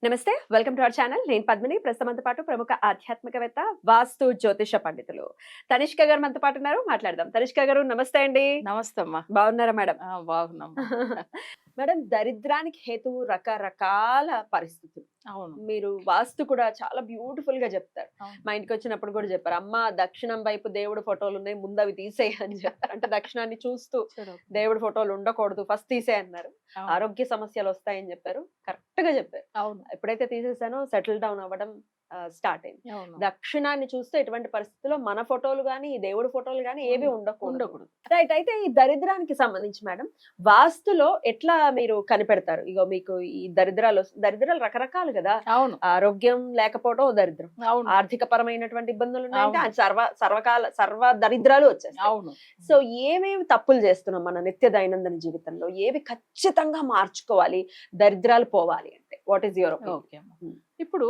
నమస్తే, welcome to our channel. నేను పద్మిని. ప్రస్తుతంతో పాటు ప్రముఖ ఆధ్యాత్మికవేత్త, వాస్తు జ్యోతిష పండితులు తనిష్క గారు మనతో పాటు ఉన్నారు. మాట్లాడదాం. తనిష్క గారు నమస్తే అండి. నమస్తే అమ్మా. బాగున్నారా మేడం? బాగున్నాం. మేడం, దరిద్రానికి హేతువు రకరకాల పరిస్థితులు. అవును. మీరు వాస్తు కూడా చాలా బ్యూటిఫుల్ గా చెప్తారు. అవును. మా ఇంటికి వచ్చినప్పుడు కూడా చెప్పారు, అమ్మ దక్షిణం వైపు దేవుడు ఫోటోలు ఉన్నాయి, ముందు అవి తీసేయి అని చెప్పారు. అంటే దక్షిణాన్ని చూస్తూ దేవుడి ఫోటోలు ఉండకూడదు, ఫస్ట్ తీసే అన్నారు. ఆరోగ్య సమస్యలు వస్తాయని చెప్పారు. కరెక్ట్ గా చెప్పారు. అవును. ఎప్పుడైతే తీసేసానో సెటిల్ డౌన్ అవ్వడం స్టార్ట్ అయింది. దక్షిణాన్ని చూస్తే ఎటువంటి పరిస్థితుల్లో మన ఫోటోలు గానీ, ఈ దేవుడి ఫోటోలు గానీ ఏవి ఉండకూడదు. రైట్. అయితే ఈ దరిద్రానికి సంబంధించి మేడం, వాస్తులో ఎట్లా మీరు కనిపెడతారు? ఇగో మీకు ఈ దరిద్రాలు రకరకాలు కదా. అవును. ఆరోగ్యం లేకపోవడం దరిద్రం, అవును. ఆర్థిక పరమైనటువంటి ఇబ్బందులు ఉన్నాయంటే సర్వ దరిద్రాలు వచ్చేస్తాయి. అవును. సో ఏమేమి తప్పులు చేస్తున్నాం మన నిత్య దైనందిన జీవితంలో? ఏవి ఖచ్చితంగా మార్చుకోవాలి దరిద్రాలు పోవాలి అంటే? What is your opinion? ఇప్పుడు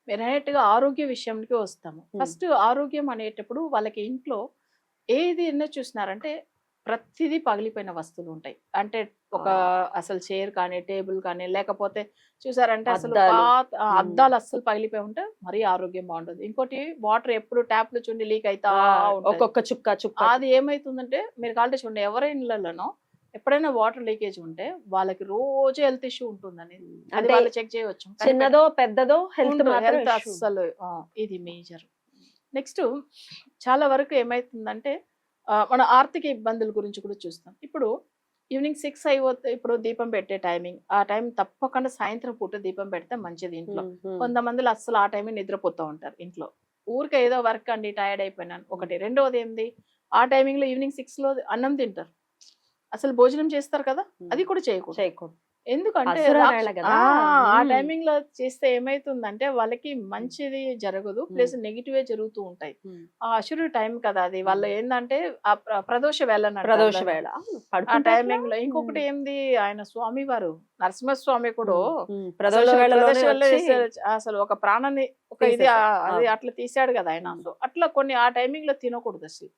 మీరన్నట్టుగా ఆరోగ్య విషయానికి వస్తాము. ఫస్ట్ ఆరోగ్యం అనేటప్పుడు వాళ్ళకి ఇంట్లో ఏది ఎన్నో చూసినారంటే ప్రతిదీ పగిలిపోయిన వస్తువులు ఉంటాయి. అంటే ఒక అసలు చైర్ కానీ, టేబుల్ కానీ, లేకపోతే చూసారంటే అసలు అద్దాలు అస్సలు పగిలిపోయి ఉంటే మరీ ఆరోగ్యం బాగుంటుంది. ఇంకోటి వాటర్ ఎప్పుడు ట్యాప్లు చూడండి లీక్ అవుతా ఒక్కొక్క చుక్క అది ఏమైతుందంటే మీరు కావాలంటే చూడండి, ఎవరి ఇళ్లలోనో ఎప్పుడైనా వాటర్ లీకేజ్ ఉంటే వాళ్ళకి రోజు హెల్త్ ఇష్యూ ఉంటుందని అది వాళ్ళు చెక్ చేయవచ్చు. చిన్నదో పెద్దదో హెల్త్ అస్సలు ఇది మేజర్. నెక్స్ట్ చాలా వరకు ఏమైతుందంటే మన ఆర్థిక ఇబ్బందుల గురించి కూడా చూస్తాం. ఇప్పుడు ఈవినింగ్ 6 అయిపోతే ఇప్పుడు దీపం పెట్టే టైమింగ్, ఆ టైం తప్పకుండా సాయంత్రం పూట దీపం పెడితే మంచిది ఇంట్లో. కొంతమందిలో అస్సలు ఆ టైం నిద్రపోతూ ఉంటారు ఇంట్లో. ఊరికే ఏదో వర్క్ అండి టైర్డ్ అయిపోయినాను ఒకటి. రెండవది ఏంది, ఆ టైమింగ్ లో ఈవినింగ్ 6 లో అన్నం తింటారు, అసలు భోజనం చేస్తారు కదా, అది కూడా చేయకూడదు. ఎందుకంటే ఆ టైమింగ్ లో చేస్తే ఏమైతుందంటే వాళ్ళకి మంచిది జరగదు, ప్లస్ నెగిటివే జరుగుతూ ఉంటాయి. ఆ అశురు టైం కదా అది. వాళ్ళు ఏంటంటే ఆ ప్రదోష వేళ ఆ టైమింగ్ లో. ఇంకొకటి ఏంది, ఆయన స్వామి వారు నరసింహస్వామి కూడా అసలు ఒక ప్రాణాన్ని ఒక ఇది అది అట్లా తీసాడు కదా ఆయన. అట్లా కొన్ని ఆ టైమింగ్ లో తినకూడదు అసలు.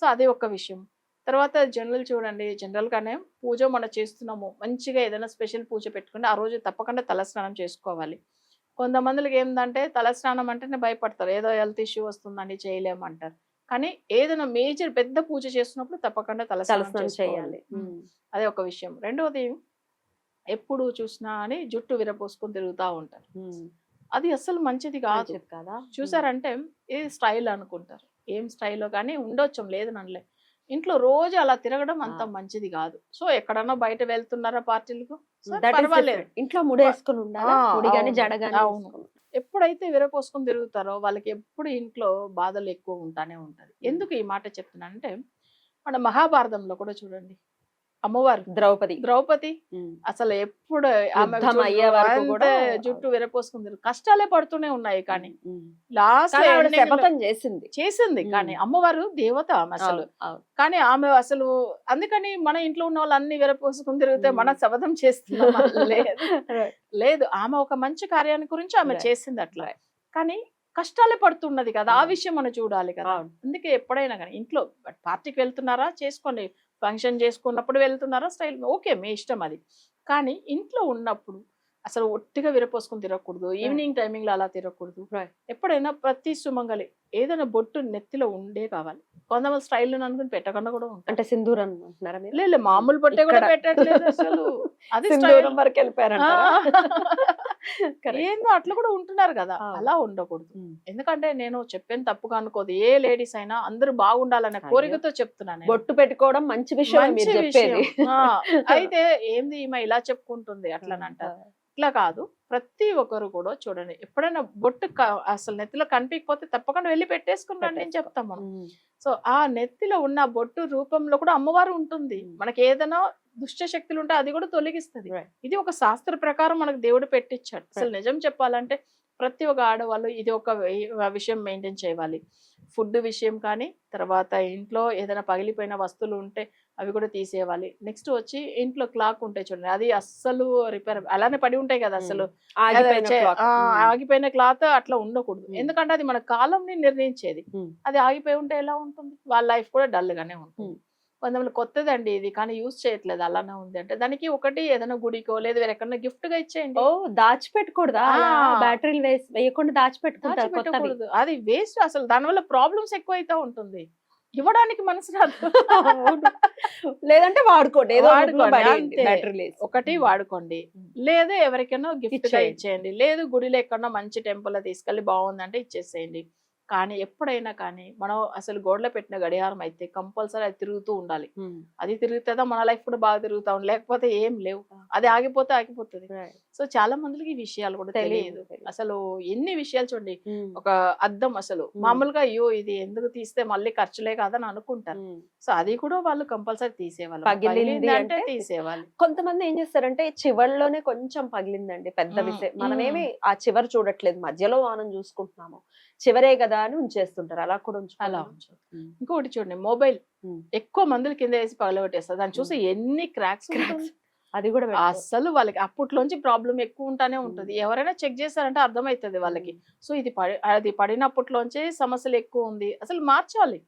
సో అది ఒక విషయం. తర్వాత జనరల్ చూడండి, జనరల్ గానే పూజ మనం చేస్తున్నాము, మంచిగా ఏదైనా స్పెషల్ పూజ పెట్టుకుంటే ఆ రోజు తప్పకుండా తలస్నానం చేసుకోవాలి. కొంతమందికి ఏంటంటే తలస్నానం అంటేనే భయపడతారు, ఏదో హెల్త్ ఇష్యూ వస్తుందండి చేయలేమంటారు. కానీ ఏదైనా మేజర్ పెద్ద పూజ చేస్తున్నప్పుడు తప్పకుండా తలస్నానం చేయాలి. అదే ఒక విషయం. రెండవది, ఎప్పుడు చూసినా అని జుట్టు విరపోసుకొని తిరుగుతూ ఉంటారు, అది అస్సలు మంచిది కాదు కదా. చూసారంటే ఇది స్టైల్ అనుకుంటారు, ఏం స్టైల్లో కానీ ఉండొచ్చు, లేదు నన్నలే. ఇంట్లో రోజు అలా తిరగడం అంత మంచిది కాదు. సో ఎక్కడన్నా బయట వెళ్తున్నారా పార్టీలకు, పర్వాలేదు, ఇంట్లో ముడేసుకుని ఉండాలి. ఎప్పుడైతే విరపోసుకుని తిరుగుతారో వాళ్ళకి ఎప్పుడు ఇంట్లో బాధలు ఎక్కువ ఉంటానే ఉంటది. ఎందుకు ఈ మాట చెప్తున్నానంటే, మన మహాభారతంలో కూడా చూడండి, అమ్మవారు ద్రౌపది అసలు ఎప్పుడు ఆమె జుట్టు విరపోసుకుంది, కష్టాలే పడుతూనే ఉన్నాయి. కానీ లాస్ట్ చేసింది కానీ అమ్మవారు దేవత ఆమె అసలు. కానీ ఆమె అసలు అందుకని మన ఇంట్లో ఉన్న వాళ్ళు అన్ని విరపోసుకుని తిరిగితే మనం శపథం చేస్తున్నాం లేదు. ఆమె ఒక మంచి కార్యాన్ని గురించి ఆమె చేసింది అట్లా, కానీ కష్టాలే పడుతున్నది కదా, ఆ విషయం మనం చూడాలి కదా. అందుకే ఎప్పుడైనా కానీ ఇంట్లో పార్టీకి వెళ్తున్నారా చేసుకోండి, ఫంక్షన్ చేసుకున్నప్పుడు వెళ్తున్నారా స్టైల్ ఓకే, మీ ఇష్టం అది. కానీ ఇంట్లో ఉన్నప్పుడు అసలు ఒట్టిగా విరపోసుకుని తిరగకూడదు, ఈవినింగ్ టైమింగ్ లో అలా తిరగకూడదు. ఎప్పుడైనా ప్రతి సుమంగలి ఏదైనా బొట్టు నెత్తిలో ఉండే కావాలి. కొంతమంది స్టైల్ అనుకుని పెట్టకుండా కూడా ఉంటుంది. అంటే సింధూరం లేదు, మామూలు బొట్టే కూడా పెట్టట్లేదు అసలు, అది వరకు వెళ్ళిపోయారు. ఏందో అట్లా కూడా ఉంటున్నారు కదా, అలా ఉండకూడదు. ఎందుకంటే నేను చెప్పాను తప్పుగా అనుకోదు, ఏ లేడీస్ అయినా అందరూ బాగుండాలనే కోరికతో చెప్తున్నాను. బొట్టు పెట్టుకోవడం మంచి విషయం. అయితే ఏంది ఈమె ఇలా చెప్పుకుంటుంది అట్లనంటారు. ఇట్లా కాదు, ప్రతి ఒక్కరు కూడా చూడండి, ఎప్పుడైనా బొట్టు అసలు నెత్తిలో కనిపించకపోతే తప్పకుండా వెళ్ళి పెట్టేసుకున్నాను నేను చెప్తాము. సో ఆ నెత్తిలో ఉన్న బొట్టు రూపంలో కూడా అమ్మవారు ఉంటుంది. మనకి ఏదైనా దుష్ట శక్తులు ఉంటే అది కూడా తొలగిస్తుంది. ఇది ఒక శాస్త్ర ప్రకారం మనకు దేవుడు పెట్టించాడు. అసలు నిజం చెప్పాలంటే ప్రతి ఒక్క ఆడవాళ్ళు ఇది ఒక విషయం మెయింటైన్ చేయాలి. ఫుడ్ విషయం కానీ, తర్వాత ఇంట్లో ఏదైనా పగిలిపోయిన వస్తువులు ఉంటే అవి కూడా తీసేయాలి. నెక్స్ట్ వచ్చి ఇంట్లో క్లాక్ ఉంటాయి చూడండి, అది అస్సలు రిపేర్ అలానే పడి ఉంటాయి కదా, అసలు ఆగిపోయిన క్లాత్ అట్లా ఉండకూడదు. ఎందుకంటే అది మన కాలంని నిర్ణయించేది. అది ఆగిపోయి ఉంటే ఎలా ఉంటుంది, వాళ్ళ లైఫ్ కూడా డల్ గానే ఉంటుంది. కొంతమంది కొత్తదండి ఇది కానీ యూజ్ చేయట్లేదు అలానే ఉంది అంటే దానికి ఒకటి ఏదైనా గుడికో లేదు వేరెక్కడన్నా గిఫ్ట్ గా ఇచ్చేయండి. ఓ దాచిపెట్టకూడదా ఆ. బ్యాటరీలు వేయకుండా దాచిపెట్టుకుంటారు కొత్తవి. దాచిపెట్టకూడదు. అది వేస్ట్ అసలు దానివల్ల ప్రాబ్లమ్స్ ఎక్కువైతా ఉంటుంది. ఇవ్వడానికి మనసు రాదు. అవును. లేదంటే వాడుకోండి ఏదో వాడుకోండి, అంతే. బ్యాటరీలు ఒకటి వాడుకోండి, లేదు ఎవరికైనా గిఫ్ట్ గా ఇచ్చేయండి. ఇచ్చేయండి, లేదు గుడిలో ఎక్కడో మంచి టెంపుల్ లో తీసుకెళ్లి బాగుందంటే ఇచ్చేసేయండి. కానీ ఎప్పుడైనా కానీ మనం అసలు గోడలో పెట్టిన గడియారం అయితే కంపల్సరీ అది తిరుగుతూ ఉండాలి. అది తిరుగుతుందా మన లైఫ్ కూడా బాగా తిరుగుతా ఉంది, లేకపోతే ఏం లేవు. అది ఆగిపోతే ఆగిపోతుంది. సో చాలా మందికి ఈ విషయాలు కూడా తెలియదు. అసలు ఎన్ని విషయాలు చూడండి, ఒక అద్దం అసలు మామూలుగా అయ్యో ఇది ఎందుకు తీస్తే మళ్ళీ ఖర్చులే కాదని అనుకుంటారు. సో అది కూడా వాళ్ళు కంపల్సరీ తీసేవాళ్ళు. పగిలింది అంటే అంటే తీసేవాళ్ళు. కొంతమంది ఏం చేస్తారంటే చివర్లోనే కొంచెం పగిలిందండి పెద్ద విషయం, మనమేమి ఆ చివరి చూడట్లేదు, మధ్యలో మనం చూసుకుంటున్నాము, చివరే కదా అని ఉంచేస్తుంటారు. అలా కూడా అలా ఉంచుకోవాలి. ఉంచు. ఇంకొకటి చూడండి, మొబైల్ ఉమ్. ఎక్కువ మందులు కింద వేసి పగలగొట్టేస్తారు. దాన్ని చూసి ఎన్ని క్రాక్స్ అది కూడా పెట్టుకో. అసలు వాళ్ళకి అప్పట్లోంచి ప్రాబ్లం ఎక్కువ ఉంటానే ఉంటది. ఎవరైనా చెక్ చేస్తారంటే అర్థమవుతుంది వాళ్ళకి. సో ఇది అది పడినప్పట్లోంచే సమస్యలు ఎక్కువ ఉంది, అసలు మార్చాలి.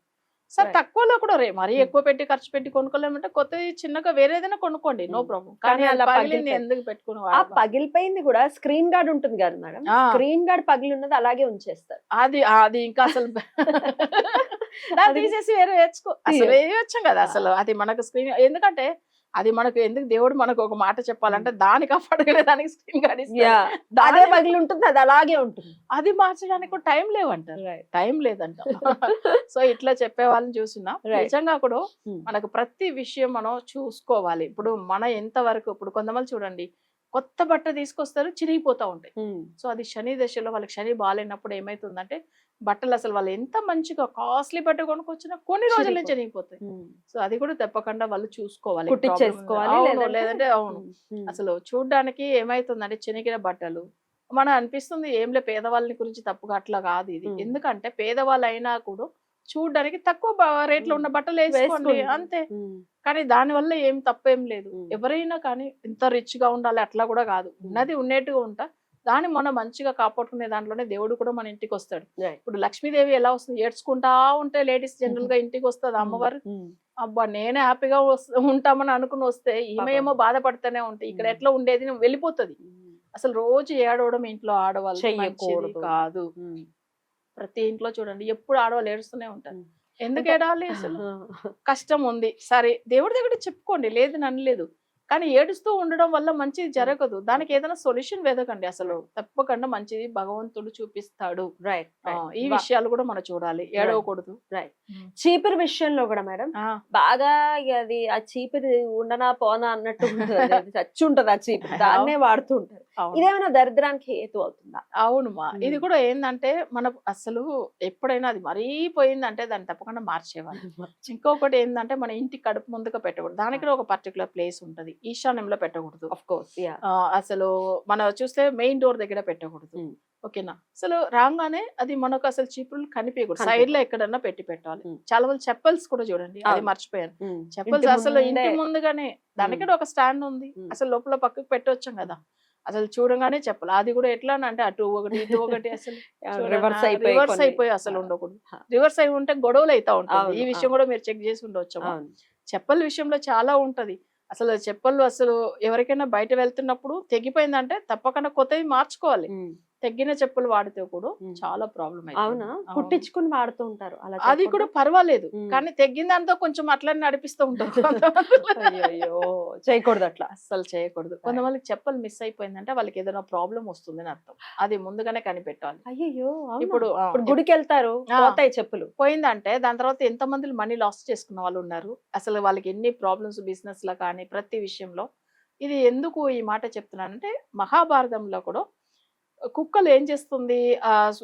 Sir Right. తక్కువలో కూడా మరీ ఎక్కువ పెట్టి ఖర్చు పెట్టి కొనుక్కోలేమంటే కొత్తది చిన్నగా వేరేదైనా కొనుక్కోండి, నో ప్రాబ్లం. కానీ కానీ అలా అలా పగిలింది పగిలిపోయి- ఎందుకు పెట్టుకుని ఆ పగిలిపోయింది కూడా స్క్రీన్ గార్డ్ ఉంటుంది కదా మేడం, ఆ. స్క్రీన్ గార్డ్ పగిలి ఉన్నది అలాగే ఉంచేస్తారు. అది అది ఇంకా అసలు దాన్ని తీసేసి వేరే వేసుకో, అసలు వేయొచ్చు కదా అసలు. అది మనకు స్క్రీన్, ఎందుకంటే అది మనకు ఎందుకు దేవుడు మనకు ఒక మాట చెప్పాలంటే దాన్ని కాపాడుకునే దానికి స్క్రీన్ గార్డ్ Yeah. అదే పగిలి ఉంటుంది, అది అలాగే ఉంటుంది. అది మార్చడానికి టైం లేవంటారు, టైం లేదంట. సో ఇట్లా చెప్పే వాళ్ళని చూసినా Right. నిజంగా కూడా Hmm. మనకు ప్రతి విషయం మనం చూసుకోవాలి. ఇప్పుడు మన ఎంత వరకు, ఇప్పుడు కొంతమంది చూడండి కొత్త బట్ట తీసుకొస్తారు చిరిగిపోతా ఉంటాయి. సో అది శని దశలో వాళ్ళకి శని బాగాలేనప్పుడు ఏమైతుందంటే బట్టలు అసలు వాళ్ళు ఎంత మంచిగా కాస్ట్లీ బట్ట కొనుక్కొచ్చినా కొన్ని రోజుల నుంచి చిరిగిపోతాయి. సో అది కూడా తప్పకుండా వాళ్ళు చూసుకోవాలి, కుట్టించేసుకోవాలి, అవును, లేదంటే- లేదంటే అవును. అసలు చూడ్డానికి ఏమైతుందంటే చినిగిన బట్టలు మన అనిపిస్తుంది ఏంలే పేదవాళ్ళని గురించి తప్పుగా అట్లా కాదు ఇది. ఎందుకంటే పేదవాళ్ళు అయినా కూడా చూడ్డానికి తక్కువ రేట్లో ఉన్న బట్టలు వేసుకోండి అంతే. కానీ దాని వల్ల ఏం తప్పేం లేదు. ఎవరైనా కానీ ఇంత రిచ్ గా ఉండాలి అట్లా కూడా కాదు, ఉన్నది ఉన్నట్టుగా ఉంటా దాన్ని మనం మంచిగా కాపాడుకునే దాంట్లోనే దేవుడు కూడా మన ఇంటికి వస్తాడు. ఇప్పుడు లక్ష్మీదేవి ఎలా వస్తుంది, ఏడ్చుకుంటా ఉంటే లేడీస్ జనరల్ గా ఇంటికి వస్తుంది అమ్మవారు. అబ్బా నేనే హ్యాపీగా ఉంటామని అనుకుని వస్తే ఈమె ఏమో బాధపడుతూనే ఉంటాయి. ఇక్కడ ఎట్లా ఉండేది వెళ్ళిపోతుంది. అసలు రోజు ఏడవడం ఇంట్లో ఆడవాళ్ళు మంచిది కాదు. ప్రతి ఇంట్లో చూడండి ఎప్పుడు ఆడవాళ్ళు ఏడుస్తూనే ఉంటారు. ఎందుకు ఏడాలి అసలు? కష్టం ఉంది సరే దేవుడి దగ్గర చెప్పుకోండి, లేదు అనలేదు. కానీ ఏడుస్తూ ఉండడం వల్ల మంచిది జరగదు. దానికి ఏదైనా సొల్యూషన్ వెదకండి. అసలు తప్పకుండా మంచిది భగవంతుడు చూపిస్తాడు. ఈ విషయాలు కూడా మనం చూడాలి, ఏడవకూడదు. చీపురు విషయంలో కూడా మేడం బాగా అది ఆ చీపురు ఉండనా పోనా అన్నట్టు ఉంటుంది, చచ్చి ఉంటది ఆ చీపురు, దాన్నే వాడుతూ ఉంటారు. ఇదేమైనా దరిద్రానికి హేతు అవుతుందా? అవునుమా, ఇది కూడా ఏంటంటే మన అసలు ఎప్పుడైనా అది మరీ పోయిందంటే దాన్ని తప్పకుండా మార్చేవాళ్ళు. ఇంకొకటి ఏంటంటే మన ఇంటి కడుపు ముందుగా పెట్టకూడదు, దానికి ఒక పర్టికులర్ ప్లేస్ ఉంటది, ఈశాన్యంలో పెట్టకూడదు. ఆఫ్ కోర్స్ అసలు మనం చూస్తే మెయిన్ డోర్ దగ్గర పెట్టకూడదు. ఓకేనా? అసలు రాగానే అది మనకు అసలు చీపులు కనిపించకూడదు, సైడ్ లో ఎక్కడన్నా పెట్టి పెట్టాలి. చాలా మంది చెప్పల్స్ కూడా చూడండి, అది మర్చిపోయారు. చెప్పల్స్ అసలు ఇంటి ముందుగానే దానికి ఒక స్టాండ్ ఉంది, అసలు లోపల పక్కకు పెట్టొచ్చాం కదా. అసలు చూడగానే చెప్పాలి. అది కూడా ఎట్లా అంటే అటు ఒకటి ఇటు ఒకటి అసలు రివర్స్ అయిపోయి అసలు ఉండకూడదు. రివర్స్ అయి ఉంటే గొడవలు అవుతా ఉంటుంది. ఈ విషయం కూడా మీరు చెక్ చేసి ఉండవచ్చు. చెప్పల విషయంలో చాలా ఉంటది. అసలు చెప్పలు అసలు ఎవరికైనా బయట వెళ్తున్నప్పుడు తెగిపోయిందంటే తప్పకుండా కొత్తవి మార్చుకోవాలి. తగ్గిన చెప్పులు వాడితే కూడా చాలా ప్రాబ్లం అవునా, కుట్టించుకుని వాడుతూ ఉంటారు అది కూడా పర్వాలేదు. కానీ తగ్గిన దాంతో కొంచెం అట్లనే నడిపిస్తూ ఉంటారు. చేయకూడదు, అట్లా అస్సలు చేయకూడదు. కొంతమందికి చెప్పలు మిస్ అయిపోయిందంటే వాళ్ళకి ఏదైనా ప్రాబ్లం వస్తుంది అని అర్థం, అది ముందుగానే కనిపెట్టాలి. అయ్యో ఇప్పుడు గుడికి వెళ్తారు పోతాయి చెప్పులు, పోయిందంటే దాని తర్వాత ఎంత మంది మనీ లాస్ చేసుకున్న వాళ్ళు ఉన్నారు. అసలు వాళ్ళకి ఎన్ని ప్రాబ్లమ్స్ బిజినెస్ లో కానీ ప్రతి విషయంలో. ఇది ఎందుకు ఈ మాట చెప్తున్నానంటే మహాభారతంలో కూడా కుక్కలు ఏం చేస్తుంది,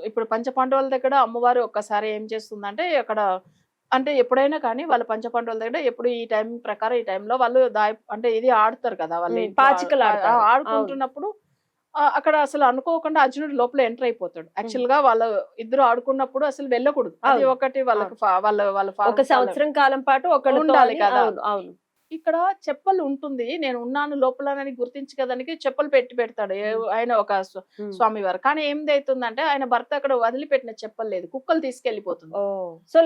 ఇప్పుడు పంచపాండవుల దగ్గర అమ్మవారు ఒక్కసారి ఏం చేస్తుందంటే అక్కడ అంటే ఎప్పుడైనా కానీ వాళ్ళ పంచపాండవుల దగ్గర ఎప్పుడు ఈ టైం ప్రకారం ఈ టైంలో వాళ్ళు అంటే ఇది ఆడుతారు కదా, వాళ్ళు పాచికలు ఆడుకుంటున్నప్పుడు అక్కడ అసలు అనుకోకుండా అర్జునుడు లోపల ఎంటర్ అయిపోతాడు. యాక్చువల్ గా వాళ్ళు ఇద్దరు ఆడుకున్నప్పుడు అసలు వెళ్ళకూడదు, అది ఒకటి వాళ్ళకి వాళ్ళ ఒక సంవత్సరం కాలం పాటు ఒకళ్ళు ఉండాలి కదా. అవును, ఇక్కడ చెప్పలు ఉంటుంది, నేను ఉన్నాను లోపలనని గుర్తించుకోదానికి చెప్పలు పెడతాడు ఆయన ఒక స్వామి వారు. కానీ ఏమిదైతుందంటే ఆయన భర్త అక్కడ వదిలిపెట్టిన చెప్పలు లేదు, కుక్కలు తీసుకెళ్లిపోతుంది. సో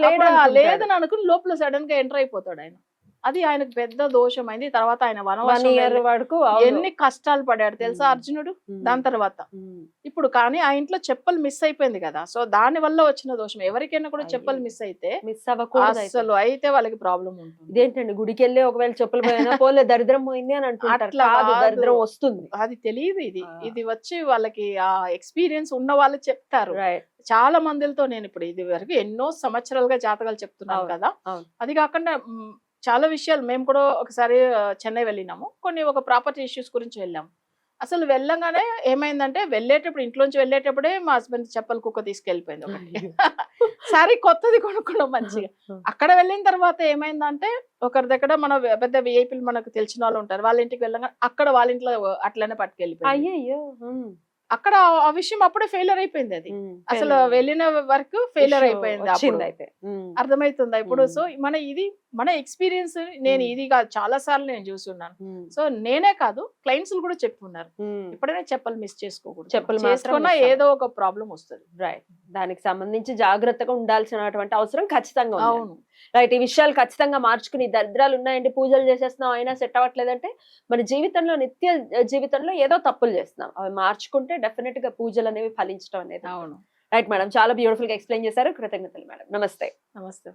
లేదని అనుకుని లోపల సడన్ గా ఎంటర్ అయిపోతాడు ఆయన. అది ఆయనకు పెద్ద దోషం అయింది. తర్వాత ఆయన 1 వనవాసం ఇయర్ వెళ్ళి వరకు ఎన్ని కష్టాలు పడాడు తెలుసా ఉమ్. అర్జునుడు దాని తర్వాత. ఇప్పుడు కానీ ఆ ఇంట్లో చెప్పలు మిస్ అయిపోయింది కదా, సో దాని వల్ల వచ్చిన దోషం. ఎవరికైనా కూడా చెప్పలు మిస్ అయితే మిస్ అవ్వకూడదు అయితే. అసలు అయితే వాళ్ళకి ప్రాబ్లం ఉంటుంది. ఇదేంటండి గుడికి వెళ్ళి ఒకవేళ చెప్పులు పోయినా పోలే దరిద్రం పోయింది అని అంటుంటారు. అట్లా కాదు, కాదు. దరిద్రం వస్తుంది. అది తెలియదు. ఇది ఆ. ఇది వచ్చి వాళ్ళకి ఆ ఎక్స్పీరియన్స్ ఉన్న వాళ్ళు చెప్తారు. రైట్. చాలా మందితో నేను ఇప్పుడు ఇది వరకు ఎన్నో సంవత్సరాలుగా జాతకాలు చెప్తున్నాను అవును, కదా. అవును. అది కాకుండా చాలా విషయాలు మేము కూడా ఒకసారి చెన్నై వెళ్ళినాము, కొన్ని ఒక ప్రాపర్టీ ఇష్యూస్ గురించి వెళ్ళాము. అసలు వెళ్ళంగానే ఏమైందంటే వెళ్ళేటప్పుడు ఇంట్లోంచి వెళ్ళేటప్పుడే మా హస్బెండ్ చెప్పలు కుక్క తీసుకెళ్ళిపోయింది ఒకటి. సరే కొత్తది కొనుక్కున్నాం మంచిగా. అక్కడ వెళ్ళిన తర్వాత ఏమైందంటే ఒకరి దగ్గర మన పెద్ద విఐపీలు మనకు తెలిసిన వాళ్ళు ఉంటారు, వాళ్ళ ఇంటికి వెళ్ళగా అక్కడ వాళ్ళ ఇంట్లో అట్లనే పట్టుకెళ్ళిపోయింది. అయ్యయ్యో. అక్కడ ఆ విషయం అప్పుడే ఫెయిలర్ అయిపోయింది. అది అసలు failure. వెళ్ళిన వరకు ఫెయిలర్ అయిపోయింది. అప్పుడు వచ్చింది అయితే. అర్థమవుతుందా ఇప్పుడు. ఉమ్. సో మన ఎక్స్పీరియన్స్ నేను ఉమ్. ఇది కాదు, చాలా సార్లు నేను చూస్తున్నాను. సో నేనే కాదు క్లయింట్స్ కూడా చెప్పున్నారు, ఎప్పుడైనా చెప్పలు మిస్ చేసుకోకూడదు, చెప్పులు మాత్రం చేసుకున్నా miss ఏదో ఒక ప్రాబ్లం వస్తుంది. రైట్. దానికి సంబంధించి జాగ్రత్తగా ఉండాల్సినటువంటి అవసరం ఖచ్చితంగా ఉంది. అవును, రైట్. ఈ విషయాలు ఖచ్చితంగా మార్చుకుని, దరిద్రాలు ఉన్నాయండి పూజలు చేసేస్తున్నాం అయినా సెట్ అవ్వట్లేదంటే మన జీవితంలో నిత్య జీవితంలో ఏదో తప్పులు చేస్తున్నాం. అవి మార్చుకుంటే డెఫినెట్ గా పూజలు అనేవి ఫలించడం అనేది. అవును. రైట్ మేడం, చాలా బ్యూటిఫుల్ గా ఎక్స్ప్లెయిన్ చేశారు. కృతజ్ఞతలు మేడం. నమస్తే. నమస్తే.